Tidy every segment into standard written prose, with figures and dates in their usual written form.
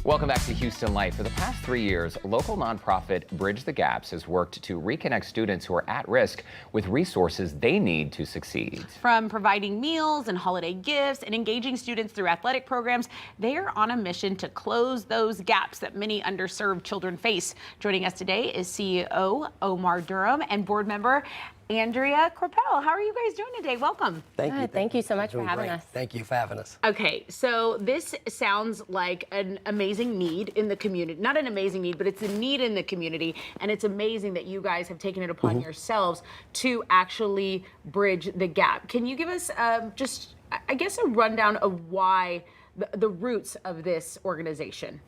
Welcome back to Houston Life. For the past 3 years, local nonprofit Bridge the Gaps has worked to reconnect students who are at risk with resources they need to succeed. From providing meals and holiday gifts and engaging students through athletic programs, they are on a mission to close those gaps that many underserved children face. Joining us today is CEO Omar Durham and board member Andrea Coppell. How are you guys doing today? Welcome. Thank you. Thank you so much for having us. Thank you for having us. Okay, so this sounds like an amazing need in the community. Not an amazing need, but it's a need in the community. And it's amazing that you guys have taken it upon yourselves to actually bridge the gap. Can you give us just, I guess, a rundown of why the roots of this organization?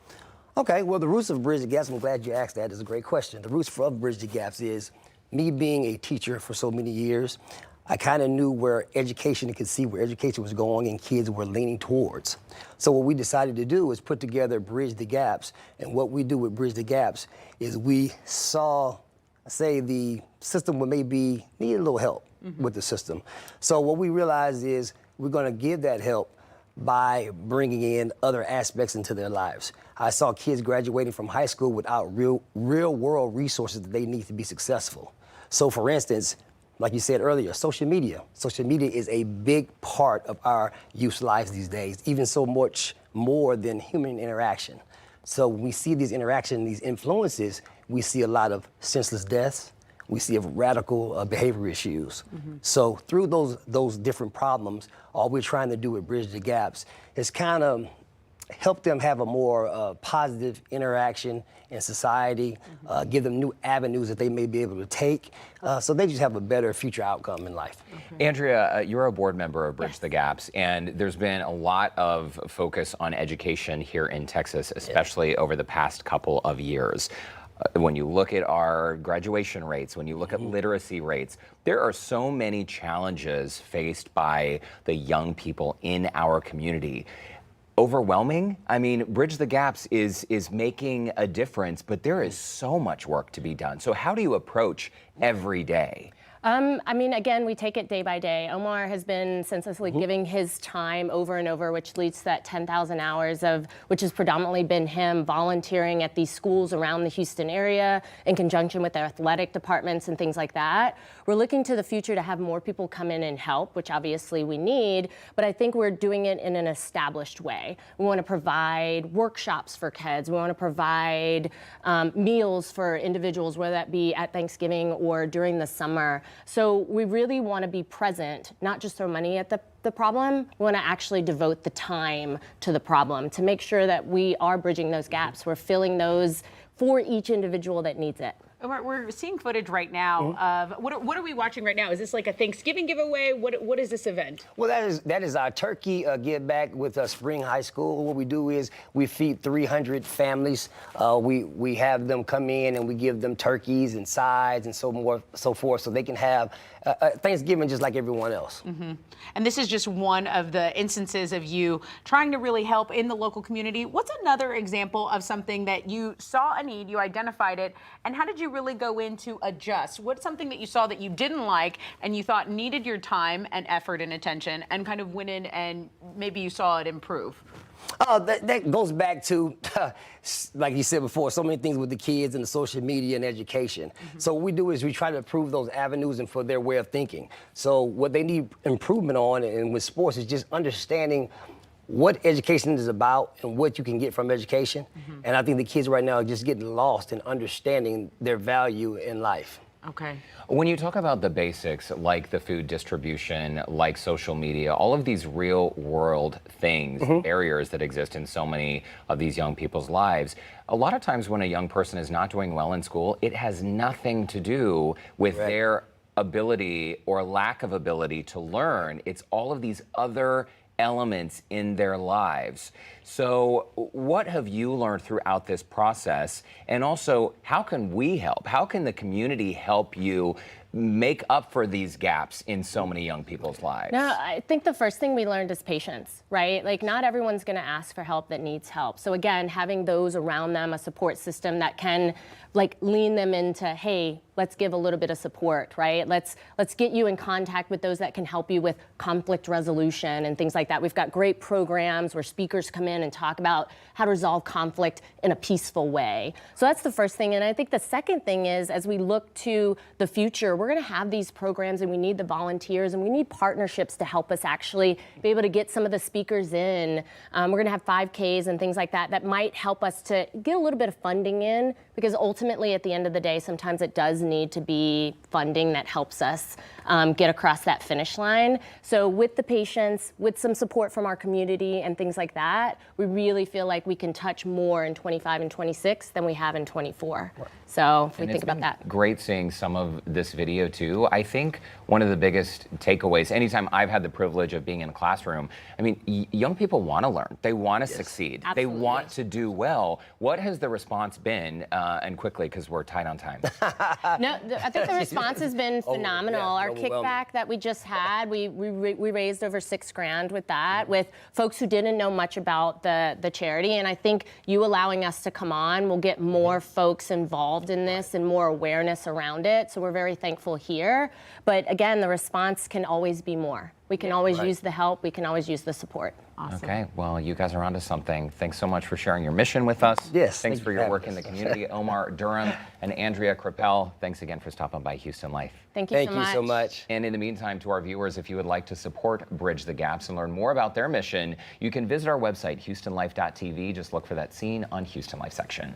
Okay, well, the roots of Bridge the Gaps, I'm glad you asked that. It's a great question. The roots of Bridge the Gaps is me being a teacher for so many years. I kind of knew where education, you could see where education was going and kids were leaning towards. So what we decided to do is put together Bridge the Gaps. And what we do with Bridge the Gaps is we saw, say, the system would maybe need a little help with the system. So what we realized is we're going to give that help by bringing in other aspects into their lives. I saw kids graduating from high school without real world resources that they need to be successful. So for instance, like you said earlier, social media. Social media is a big part of our youth lives these days, even so much more than human interaction. So when we see these interactions, these influences, we see a lot of senseless deaths. We see radical behavior issues. So through those different problems, all we're trying to do with Bridge the Gaps is kind of help them have a more positive interaction in society, give them new avenues that they may be able to take, so they just have a better future outcome in life. Andrea, you're a board member of Bridge the Gaps, and there's been a lot of focus on education here in Texas, especially over the past couple of years. When you look at our graduation rates, when you look at literacy rates, there are so many challenges faced by the young people in our community. Overwhelming? I mean, Bridge the Gaps is making a difference, but there is so much work to be done. So how do you approach every day? I mean, again, we take it day by day. Omar has been senselessly giving his time over and over, which leads to that 10,000 hours of, which has predominantly been him volunteering at these schools around the Houston area in conjunction with their athletic departments and things like that. We're looking to the future to have more people come in and help, which obviously we need, but I think we're doing it in an established way. We want to provide workshops for kids. We want to provide meals for individuals, whether that be at Thanksgiving or during the summer. So we really want to be present, not just throw money at the problem. We want to actually devote the time to the problem to make sure that we are bridging those gaps. We're filling those for each individual that needs it. We're seeing footage right now of, what are we watching right now? Is this like a Thanksgiving giveaway? What is this event? Well, that is our turkey give back with Spring High School. What we do is we feed 300 families. We have them come in and we give them turkeys and sides and so forth, so they can have Thanksgiving just like everyone else. And this is just one of the instances of you trying to really help in the local community. What's another example of something that you saw a need, you identified it, and how did you really go in to adjust? What's something that you saw that you didn't like and you thought needed your time and effort and attention, and kind of went in and maybe you saw it improve? That goes back to, like you said before, so many things with the kids and the social media and education. So what we do is we try to improve those avenues and for their way of thinking. So what they need improvement on, and with sports, is just understanding what education is about and what you can get from education. And I think the kids right now are just getting lost in understanding their value in life. Okay. When you talk about the basics, like the food distribution, like social media, all of these real world things, barriers that exist in so many of these young people's lives, a lot of times when a young person is not doing well in school, it has nothing to do with their ability or lack of ability to learn. It's all of these other elements in their lives. So what have you learned throughout this process? And also, how can we help? How can the community help you make up for these gaps in so many young people's lives? No, I think the first thing we learned is patience, right? Like, not everyone's going to ask for help that needs help. So again, having those around them, a support system that can like lean them into, hey, let's give a little bit of support, right? Let's get you in contact with those that can help you with conflict resolution and things like that. We've got great programs where speakers come in and talk about how to resolve conflict in a peaceful way. So that's the first thing. And I think the second thing is, as we look to the future, we're going to have these programs and we need the volunteers and we need partnerships to help us actually be able to get some of the speakers in. We're going to have 5Ks and things like that that might help us to get a little bit of funding in, because ultimately at the end of the day, sometimes it does need to be funding that helps us get across that finish line. So with the patients, with some support from our community and things like that, we really feel like we can touch more in 25 and 26 than we have in 24. So if we think about that. Great seeing some of this video too. I think one of the biggest takeaways, anytime I've had the privilege of being in a classroom, I mean, young people want to learn. They want to succeed. Absolutely. They want to do well. What has the response been? And quickly, because we're tight on time. No, I think the response has been phenomenal. Our overwhelming. kickback that we just had, we raised over $6,000 with that, with folks who didn't know much about the charity. And I think you allowing us to come on will get more folks involved in this and more awareness around it. So we're very thankful here. But again, the response can always be more. We can always use the help. We can always use the support. Awesome. Okay, well, you guys are onto something. Thanks so much for sharing your mission with us. Yes, Thanks thank for you your for work having in the us. community. Omar Durham and Andrea Krappel, thanks again for stopping by Houston Life. Thank you Thank so you much. so much. And in the meantime, to our viewers, if you would like to support Bridge the Gaps and learn more about their mission, you can visit our website, houstonlife.tv. Just look for that scene on Houston Life section.